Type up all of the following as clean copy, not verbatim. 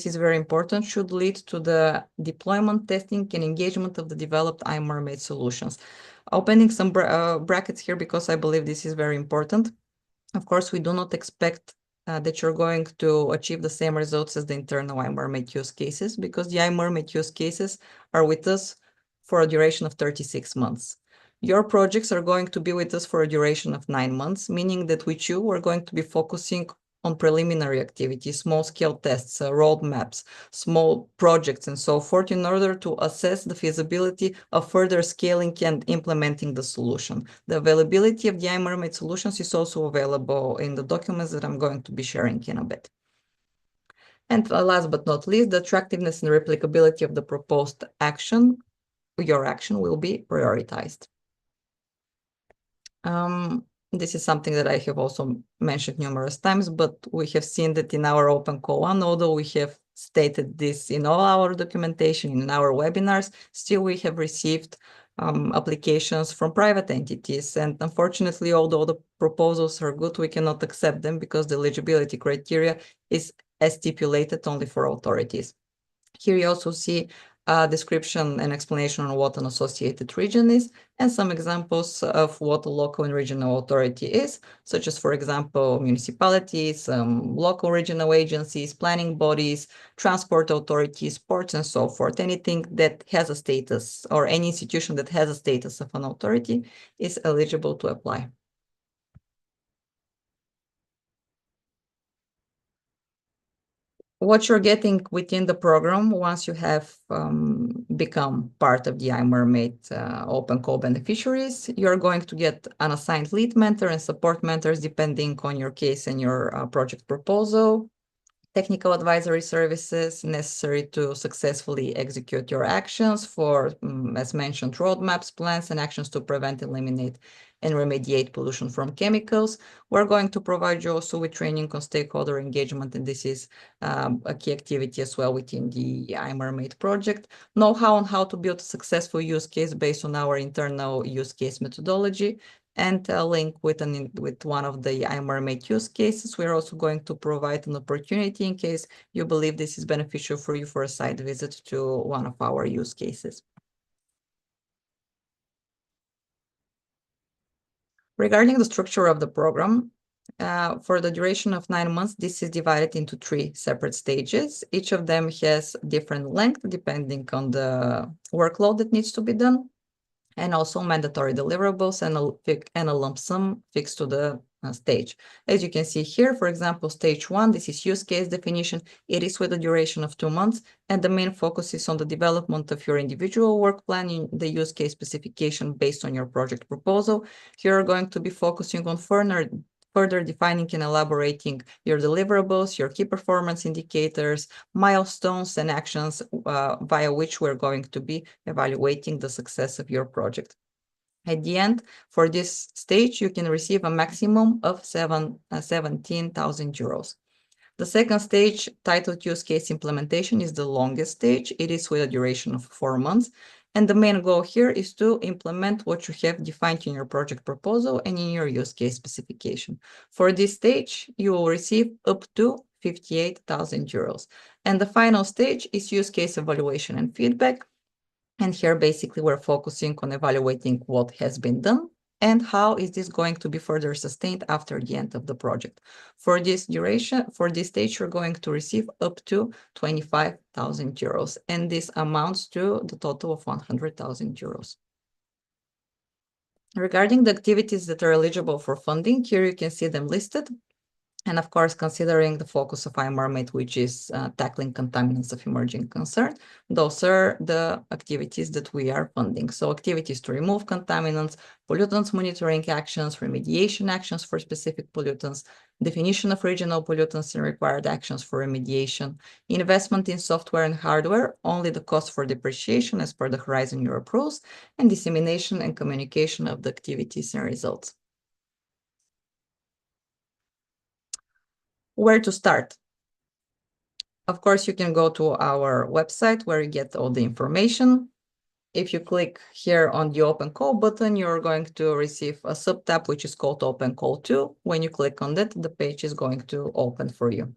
is very important, should lead to the deployment, testing, and engagement of the developed iMERMAID solutions. Opening some brackets here because I believe this is very important. Of course, we do not expect that you're going to achieve the same results as the internal iMERMAID use cases, because the iMERMAID use cases are with us for a duration of 36 months. Your projects are going to be with us for a duration of 9 months, meaning that with you, we're going to be focusing on preliminary activities, small-scale tests, roadmaps, small projects, and so forth, in order to assess the feasibility of further scaling and implementing the solution. The availability of the iMERMAID solutions is also available in the documents that I'm going to be sharing in a bit. And last but not least, the attractiveness and replicability of the proposed action, your action will be prioritized. This is something that I have also mentioned numerous times, but we have seen that in our open call one, although we have stated this in all our documentation, in our webinars, still we have received applications from private entities. And unfortunately, although the proposals are good, we cannot accept them because the eligibility criteria is as stipulated only for authorities. Here you also see a description and explanation on what an associated region is, and some examples of what a local and regional authority is, such as, for example, municipalities, local regional agencies, planning bodies, transport authorities, ports, and so forth. Anything that has a status, or any institution that has a status of an authority, is eligible to apply. What you're getting within the program once you have become part of the iMERMAID open call beneficiaries, you're going to get an assigned lead mentor and support mentors depending on your case and your project proposal, technical advisory services necessary to successfully execute your actions for, as mentioned, roadmaps, plans, and actions to prevent, eliminate, and remediate pollution from chemicals. We're going to provide you also with training on stakeholder engagement, and this is a key activity as well within the iMERMAID project. Know-how on how to build a successful use case based on our internal use case methodology, and a link with one of the iMERMAID use cases. We're also going to provide an opportunity in case you believe this is beneficial for you for a site visit to one of our use cases. Regarding the structure of the program, for the duration of 9 months, this is divided into 3 separate stages. Each of them has different length depending on the workload that needs to be done, and also mandatory deliverables and a lump sum fixed to the stage. As you can see here, for example, stage 1, this is use case definition. It is with a duration of 2 months, and the main focus is on the development of your individual work plan in the use case specification based on your project proposal. Here you're going to be focusing on further defining and elaborating your deliverables, your key performance indicators, milestones, and actions via which we're going to be evaluating the success of your project. At the end, for this stage, you can receive a maximum of 17,000 euros. The second stage, titled Use Case Implementation, is the longest stage. It is with a duration of 4 months. And the main goal here is to implement what you have defined in your project proposal and in your use case specification. For this stage, you will receive up to 58,000 euros. And the final stage is use case evaluation and feedback. And here, basically, we're focusing on evaluating what has been done and how is this going to be further sustained after the end of the project. For this duration, for this stage, you're going to receive up to 25,000 euros, and this amounts to the total of 100,000 euros. Regarding the activities that are eligible for funding, here you can see them listed. And of course, considering the focus of iMERMAID, which is tackling contaminants of emerging concern, those are the activities that we are funding. So activities to remove contaminants, pollutants monitoring actions, remediation actions for specific pollutants, definition of regional pollutants and required actions for remediation, investment in software and hardware, only the cost for depreciation as per the Horizon Europe rules, and dissemination and communication of the activities and results. Where to start? Of course, you can go to our website where you get all the information. If you click here on the Open Call button, you're going to receive a sub-tab which is called Open Call 2. When you click on that, the page is going to open for you.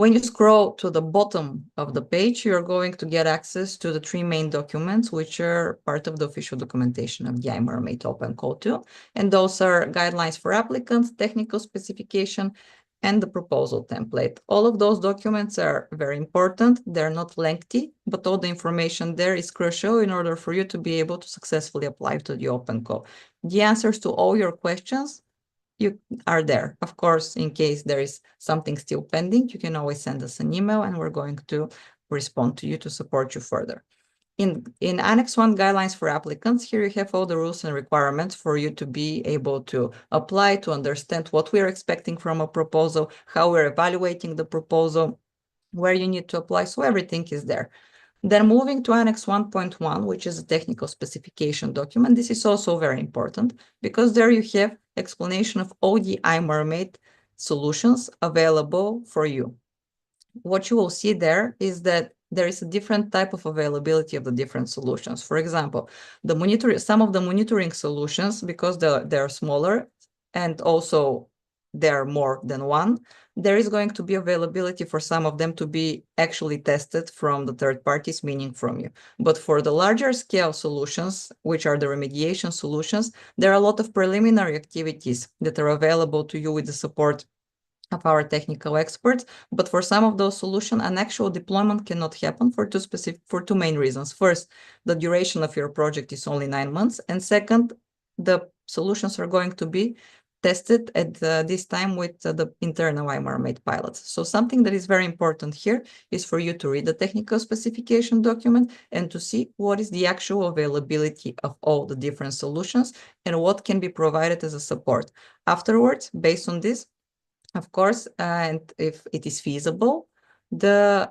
When you scroll to the bottom of the page, you're going to get access to the 3 main documents, which are part of the official documentation of the iMERMAID Open Code 2. And those are guidelines for applicants, technical specification, and the proposal template. All of those documents are very important. They're not lengthy, but all the information there is crucial in order for you to be able to successfully apply to the Open Code. The answers to all your questions you are there. Of course, in case there is something still pending, you can always send us an email and we're going to respond to you to support you further. In Annex 1 guidelines for applicants, here you have all the rules and requirements for you to be able to apply, to understand what we're expecting from a proposal, how we're evaluating the proposal, where you need to apply. So everything is there. Then moving to Annex 1.1, which is a technical specification document. This is also very important because there you have explanation of all the iMERMAID solutions available for you. What you will see there is that there is a different type of availability of the different solutions. For example, some of the monitoring solutions, because they're smaller and also there are more than one, there is going to be availability for some of them to be actually tested from the third parties, meaning from you. But for the larger scale solutions, which are the remediation solutions, there are a lot of preliminary activities that are available to you with the support of our technical experts. But for some of those solutions, an actual deployment cannot happen for two main reasons. First, the duration of your project is only 9 months. And second, the solutions are going to be tested at this time with the internal iMERMAID pilots. So something that is very important here is for you to read the technical specification document and to see what is the actual availability of all the different solutions and what can be provided as a support. Afterwards, based on this, of course, and if it is feasible, the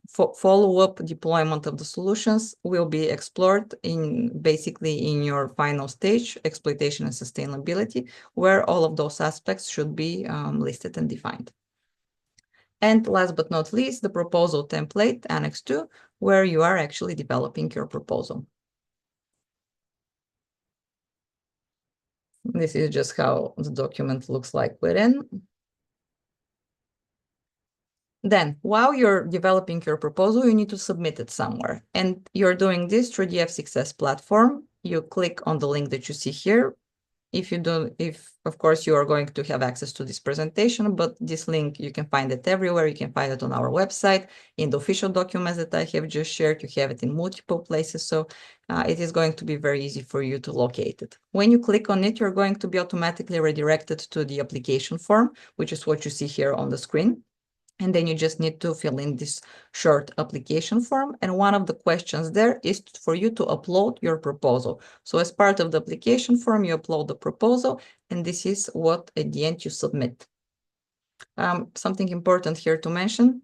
follow-up deployment of the solutions will be explored basically in your final stage, exploitation and sustainability, where all of those aspects should be listed and defined. And last but not least, the proposal template, Annex 2, where you are actually developing your proposal. This is just how the document looks like within. Then, while you're developing your proposal, you need to submit it somewhere. And you're doing this through the F6S platform. You click on the link that you see here. If of course, you are going to have access to this presentation, but this link, you can find it everywhere. You can find it on our website, in the official documents that I have just shared. You have it in multiple places. So it is going to be very easy for you to locate it. When you click on it, you're going to be automatically redirected to the application form, which is what you see here on the screen. And then you just need to fill in this short application form. And one of the questions there is for you to upload your proposal. So as part of the application form, you upload the proposal, and this is what at the end you submit. Something important here to mention,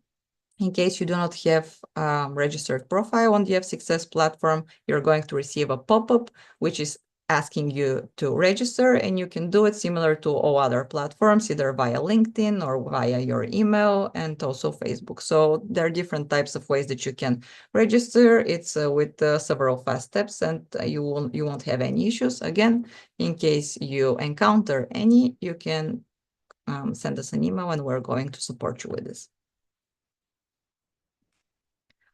in case you do not have a registered profile on the F6S platform, you're going to receive a pop-up, which is asking you to register, and you can do it similar to all other platforms, either via LinkedIn or via your email and also Facebook. So there are different types of ways that you can register. It's with several fast steps, and you won't have any issues. Again, in case you encounter any, you can send us an email and we're going to support you with this.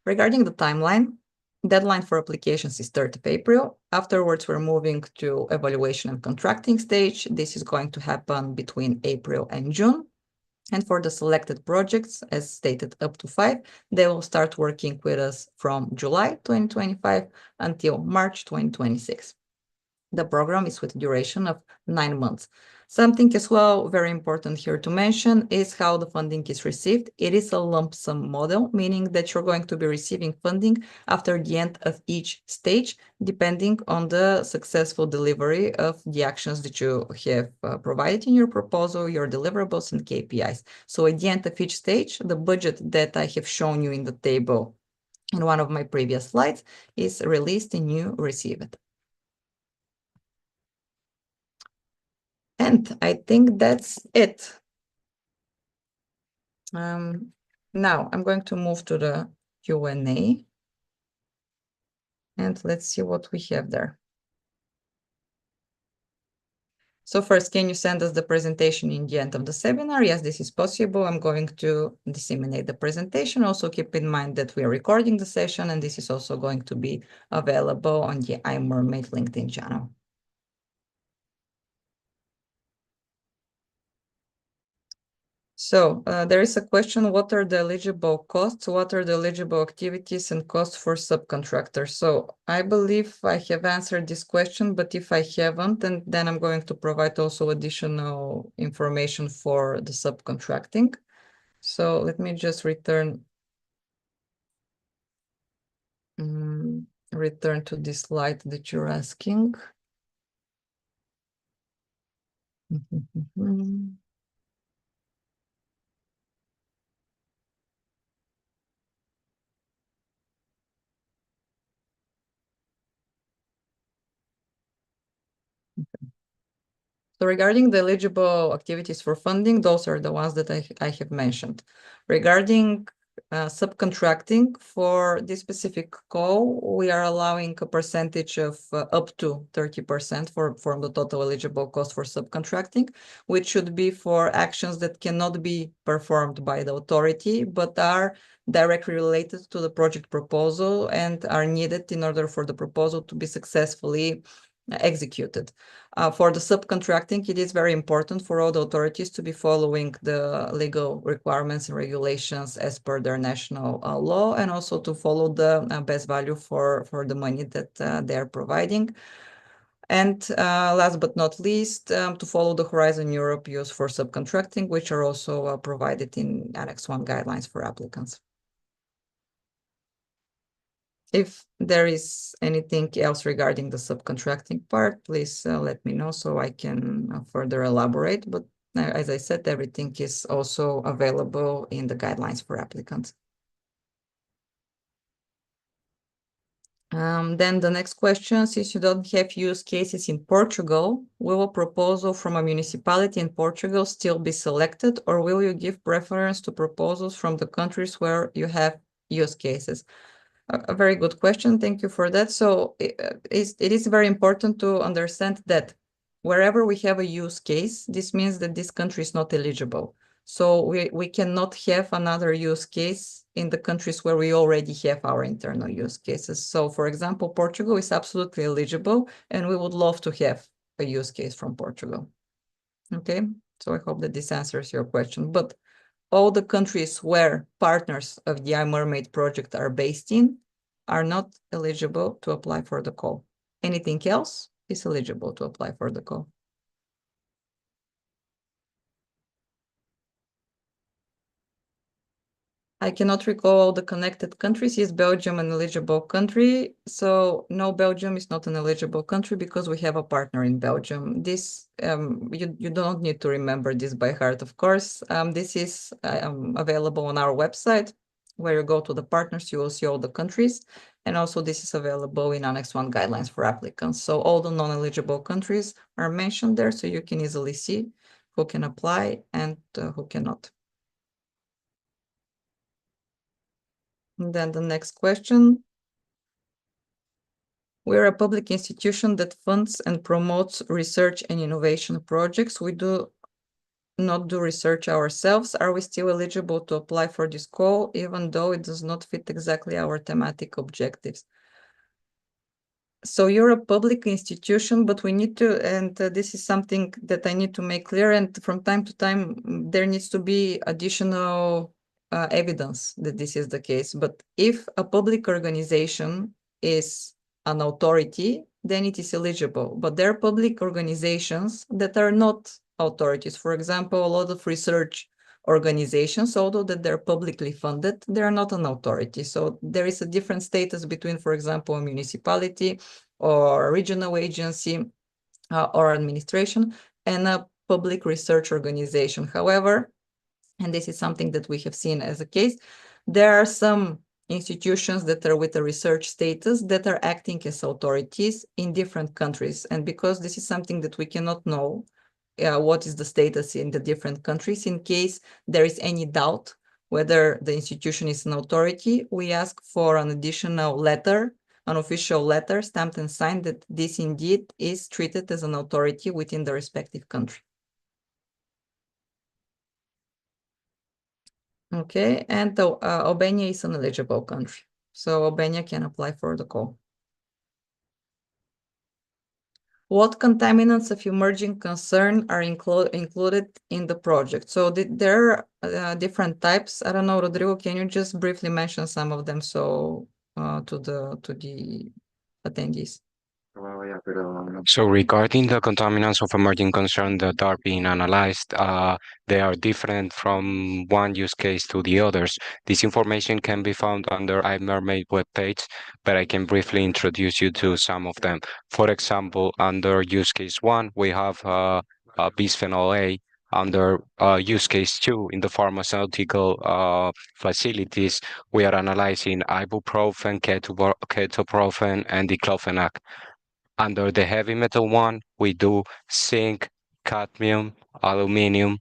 Regarding the timeline, deadline for applications is 3rd of April. Afterwards, we're moving to evaluation and contracting stage. This is going to happen between April and June. And for the selected projects, as stated up to 5, they will start working with us from July 2025 until March 2026. The program is with a duration of 9 months. Something as well very important here to mention is how the funding is received. It is a lump sum model, meaning that you're going to be receiving funding after the end of each stage, depending on the successful delivery of the actions that you have provided in your proposal, your deliverables and KPIs. So at the end of each stage, the budget that I have shown you in the table in one of my previous slides is released and you receive it. And I think that's it. Now I'm going to move to the Q&A. And let's see what we have there. So first, can you send us the presentation in the end of the seminar? Yes, this is possible. I'm going to disseminate the presentation. Also keep in mind that we are recording the session, and this is also going to be available on the iMERMAID LinkedIn channel. So there is a question, what are the eligible costs? What are the eligible activities and costs for subcontractors? So I believe I have answered this question, but if I haven't, then I'm going to provide also additional information for the subcontracting. So let me just return to this slide that you're asking. So regarding the eligible activities for funding, those are the ones that I have mentioned. Regarding subcontracting, for this specific call, we are allowing a percentage of up to 30% from the total eligible cost for subcontracting, which should be for actions that cannot be performed by the authority, but are directly related to the project proposal and are needed in order for the proposal to be successfully executed. For the subcontracting, it is very important for all the authorities to be following the legal requirements and regulations as per their national law, and also to follow the best value for the money that they are providing. And last but not least, to follow the Horizon Europe use for subcontracting, which are also provided in Annex 1 guidelines for applicants. If there is anything else regarding the subcontracting part, please let me know so I can further elaborate. But as I said, everything is also available in the guidelines for applicants. Then the next question, since you don't have use cases in Portugal, will a proposal from a municipality in Portugal still be selected, or will you give preference to proposals from the countries where you have use cases? A very good question. Thank you for that. So it is very important to understand that wherever we have a use case, this means that this country is not eligible. So we cannot have another use case in the countries where we already have our internal use cases. So for example, Portugal is absolutely eligible, and we would love to have a use case from Portugal. Okay, so I hope that this answers your question. But all the countries where partners of the iMERMAID project are based in are not eligible to apply for the call. Anything else is eligible to apply for the call. I cannot recall all the connected countries. Is Belgium an eligible country? So no, Belgium is not an eligible country because we have a partner in Belgium. This you don't need to remember this by heart, of course. This is available on our website, where you go to the partners, you will see all the countries. And also this is available in Annex 1 guidelines for applicants. So all the non-eligible countries are mentioned there, so you can easily see who can apply and who cannot. And then the next question. We're a public institution that funds and promotes research and innovation projects. We do not do research ourselves. Are we still eligible to apply for this call, even though it does not fit exactly our thematic objectives? So you're a public institution, but we need to, and this is something that I need to make clear, and from time to time, there needs to be additional evidence that this is the case. But if a public organization is an authority, then it is eligible. But there are public organizations that are not authorities. For example, a lot of research organizations, although that they're publicly funded, they are not an authority. So there is a different status between, for example, a municipality or a regional agency or administration and a public research organization. However, and this is something that we have seen as a case, there are some institutions that are with a research status that are acting as authorities in different countries. And because this is something that we cannot know, what is the status in the different countries, in case there is any doubt whether the institution is an authority, we ask for an additional letter an official letter stamped and signed that this indeed is treated as an authority within the respective country. Okay, and Albania is an eligible country, so Albania can apply for the call. What contaminants of emerging concern are included in the project? So there are different types. I don't know, Rodrigo, can you just briefly mention some of them to the attendees? So regarding the contaminants of emerging concern that are being analyzed, they are different from one use case to the others. This information can be found under iMERMAID webpage, but I can briefly introduce you to some of them. For example, under use case 1, we have bisphenol A. Under use case 2, in the pharmaceutical facilities, we are analyzing ibuprofen, ketoprofen, and diclofenac. Under the heavy metal one, we do zinc, cadmium, aluminum,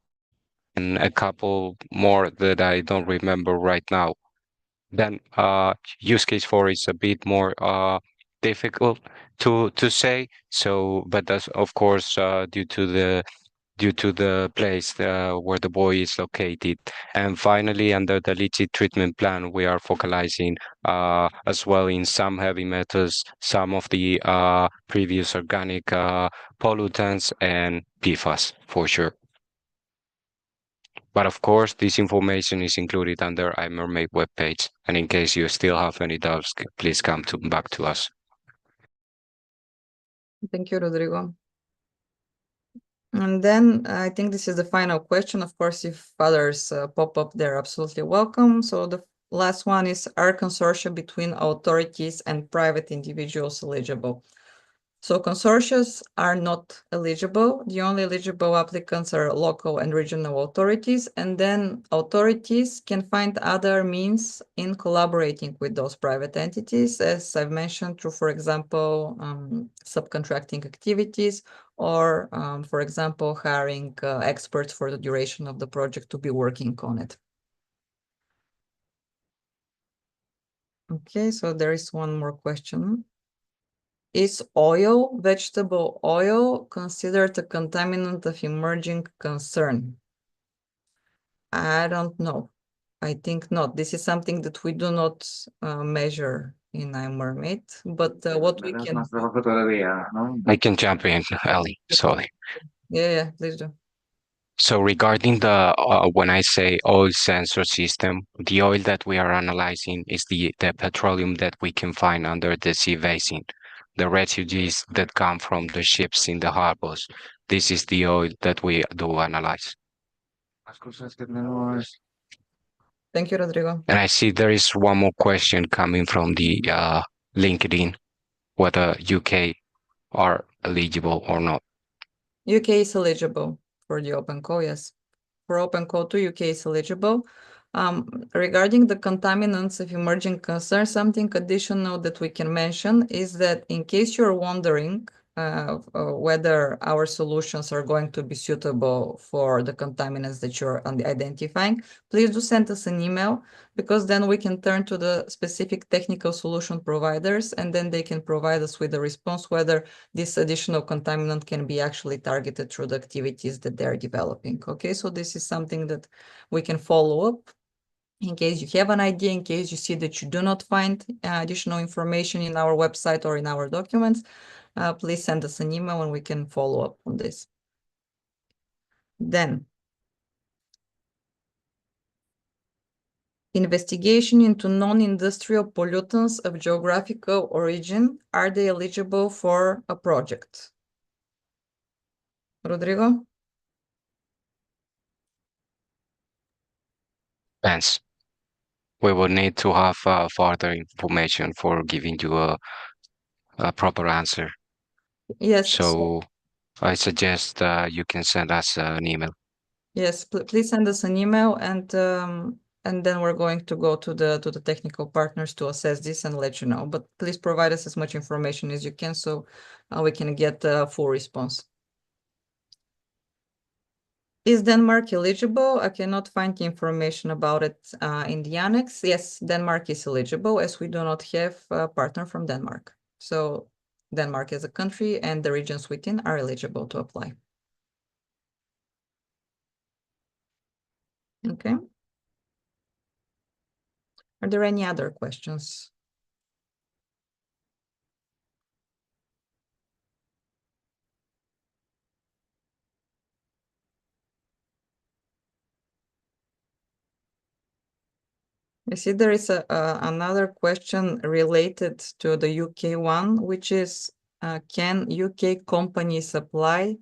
and a couple more that I don't remember right now. Then use case 4 is a bit more difficult to say. So, but that's of course due to the place where the buoy is located. And finally, under the leachate treatment plan, we are focalizing as well in some heavy metals, some of the previous organic pollutants, and PFAS for sure. But of course, this information is included under iMERMAID webpage. And in case you still have any doubts, please come back to us. Thank you, Rodrigo. And then I think this is the final question. Of course, if others pop up, they're absolutely welcome. So the last one is, are consortia between authorities and private individuals eligible? So consortia are not eligible. The only eligible applicants are local and regional authorities, and then authorities can find other means in collaborating with those private entities, as I've mentioned, through, for example, subcontracting activities, or, for example, hiring experts for the duration of the project to be working on it. Okay, so there is one more question. Is vegetable oil, considered a contaminant of emerging concern? I don't know. I think not. This is something that we do not measure in iMERMAID, but what we can... I can jump in, Ali, sorry. Yeah, please do. So regarding the, when I say oil sensor system, the oil that we are analyzing is the petroleum that we can find under the sea basin, the residues that come from the ships in the harbors. This is the oil that we do analyze. Thank you, Rodrigo. And I see there is one more question coming from the LinkedIn, whether UK are eligible or not. UK is eligible for the open call, yes. For open call 2, UK is eligible. Regarding the contaminants of emerging concern, something additional that we can mention is that in case you're wondering whether our solutions are going to be suitable for the contaminants that you're identifying, please do send us an email, because then we can turn to the specific technical solution providers, and then they can provide us with a response whether this additional contaminant can be actually targeted through the activities that they're developing. Okay, so this is something that we can follow up. In case you have an idea, in case you see that you do not find additional information in our website or in our documents, please send us an email and we can follow up on this. Then, investigation into non-industrial pollutants of geographical origin. Are they eligible for a project? Rodrigo? Depends. We will need to have further information for giving you a proper answer. Yes. So I suggest you can send us an email. Yes, please send us an email, and then we're going to go to the technical partners to assess this and let you know. But please provide us as much information as you can, so we can get a full response. Is Denmark eligible? I cannot find information about it in the annex. Yes, Denmark is eligible as we do not have a partner from Denmark. So Denmark as a country and the regions within are eligible to apply. Okay. Are there any other questions? I see there is another question related to the UK one, which is can UK companies apply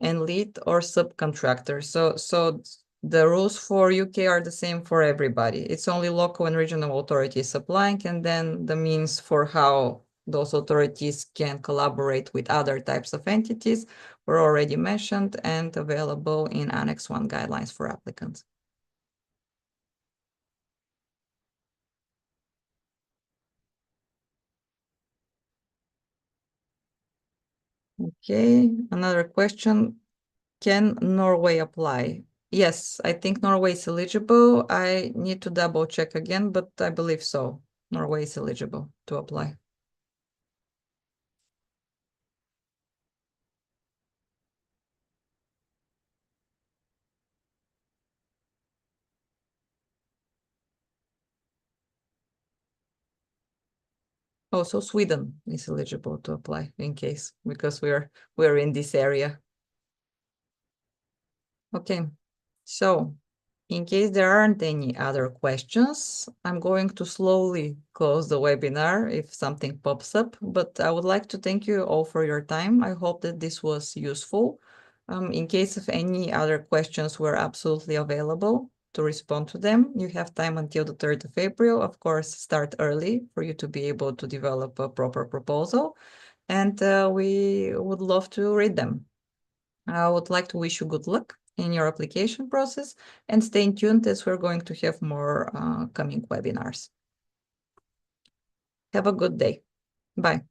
and lead or subcontractor? So the rules for UK are the same for everybody. It's only local and regional authorities applying, and then the means for how those authorities can collaborate with other types of entities were already mentioned and available in Annex 1 guidelines for applicants. Okay, another question. Can Norway apply? Yes, I think Norway is eligible. I need to double check again, but I believe so. Norway is eligible to apply. Also, Sweden is eligible to apply in case, because we're in this area. Okay, so in case there aren't any other questions, I'm going to slowly close the webinar if something pops up, but I would like to thank you all for your time. I hope that this was useful. In case of any other questions, we're absolutely available to respond to them. You have time until the 3rd of April. Of course, start early for you to be able to develop a proper proposal, and we would love to read them. I would like to wish you good luck in your application process and stay tuned as we're going to have more coming webinars. Have a good day. Bye.